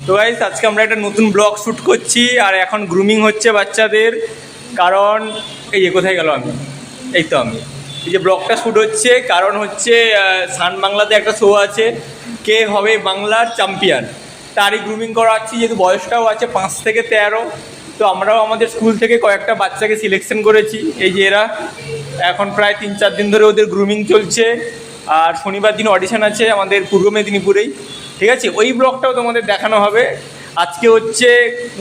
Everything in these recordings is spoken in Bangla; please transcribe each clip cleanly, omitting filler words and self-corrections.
তো গাইস আজকে আমরা একটা নতুন ব্লগ শ্যুট করছি আর এখন গ্রুমিং হচ্ছে বাচ্চাদের। কারণ এই যে কোথায় গেল আমি, এই তো আমি এই যে ব্লগটা শ্যুট হচ্ছে কারণ হচ্ছে সান বাংলাতে একটা শো আছে, কে হবে বাংলার চ্যাম্পিয়ন, তারই গ্রুমিং করাচ্ছি। যেহেতু বয়সটাও আছে 5 থেকে 13, তো আমরাও আমাদের স্কুল থেকে কয়েকটা বাচ্চাকে সিলেকশন করেছি। এই যে এরা এখন প্রায় 3-4 দিন ধরে ওদের গ্রুমিং চলছে। আর শনিবার দিন অডিশন আছে আমাদের পূর্ব মেদিনীপুরেই, ঠিক আছে? ওই ব্লগটাও তোমাদের দেখানো হবে। আজকে হচ্ছে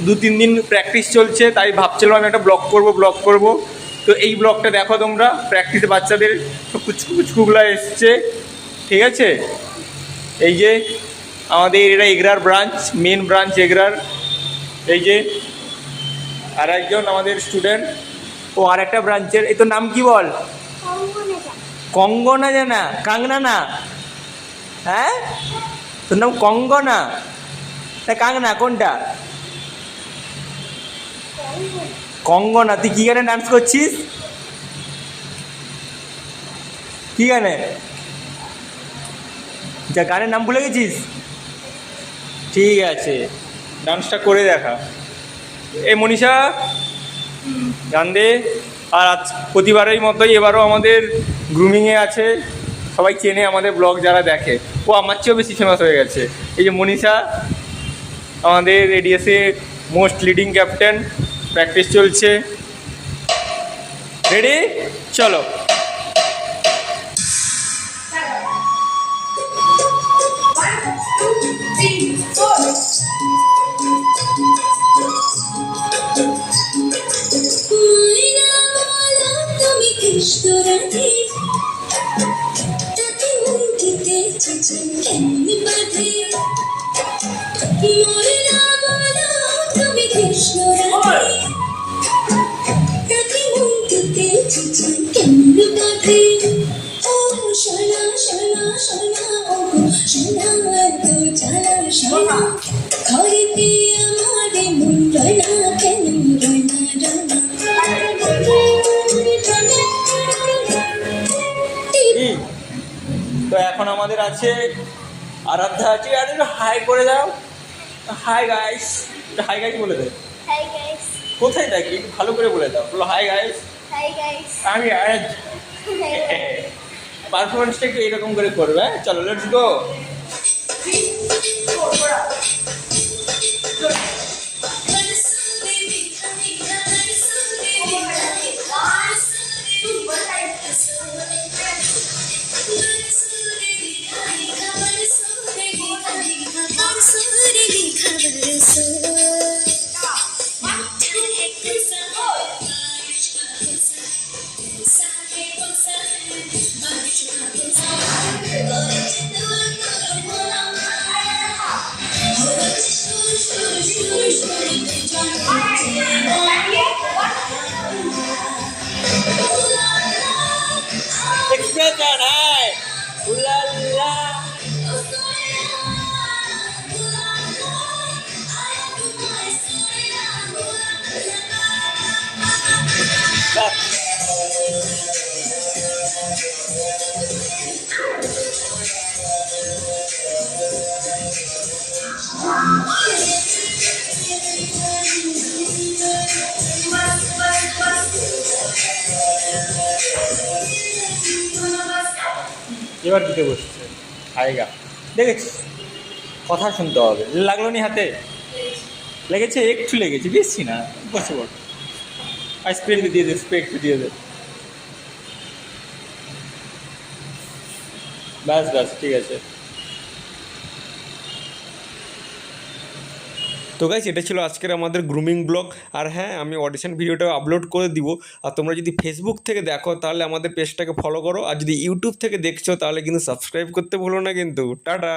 2-3 দিন প্র্যাকটিস চলছে, তাই ভাবছিলাম আমি একটা ব্লগ করব। তো এই ব্লগটা দেখো তোমরা, প্র্যাকটিসে বাচ্চাদের সব কুচকুগুলো এসছে, ঠিক আছে? এই যে আমাদের এটা এগরার ব্রাঞ্চ, মেন ব্রাঞ্চ এগরার। এই যে আর একজন আমাদের স্টুডেন্ট, ও আর একটা ব্রাঞ্চের। এই তোর নাম কি বল? কঙ্গনা জানা, কাংনা না? হ্যাঁ, তোর নাম কঙ্গনা না কাংনা, কোনটা? কঙ্গনা। তুই কি গানে ডান্স করছিস? কি গানে? যা গানের নাম ভুলে গেছিস? ঠিক আছে, ডান্সটা করে দেখা। এ মনীষা গান দে। আর আজ প্রতিবারের মতোই এবারও আমাদের গ্রুমিংয়ে আছে, সবাই চেনে আমাদের ব্লগ যারা দেখে। ও আমার চেয়েও বেশি ফেমাস হয়ে গেছে। এই যে মনীষা আমাদের এডিএসএ মোস্ট লিডিং ক্যাপ্টেন, প্র্যাকটিস চলছে। রেডি, চলো। তো এখন আমাদের আছে আরাধ্যা আছে। আর একটু হাই করে দাও। হাই গাইস, হাই গাইস বলে দে। Hi guys. কোথায় থাকি একটু ভালো করে বলে দাও, বলো হাই গাইস। Hi guys. আমি পারফরমেন্সটা একটু এরকম করে করবে। চলো let's go. Expression, hai. Ulala. এবার দিতে বসছে আয়েগা, দেখেছিস? কথা শুনতে হবে। লাগলো নি হাতে? লেগেছে, একটু লেগেছে, বেশি না। বসে বল। আর স্প্রে দিয়ে দে, স্প্রে একটু দিয়ে দে। ব্যাস ব্যাস, ঠিক আছে। তো গাইস, এটা ছিল আজকের আমাদের গ্রুমিং ব্লগ। আর হ্যাঁ, আমি অডিশন ভিডিওটা আপলোড করে দিব। আর তোমরা যদি ফেসবুক থেকে দেখো তাহলে আমাদের পেজটাকে ফলো করো, আর যদি ইউটিউব থেকে দেখছো তাহলে কিন্তু সাবস্ক্রাইব করতে ভুলো না কিন্তু। টাটা।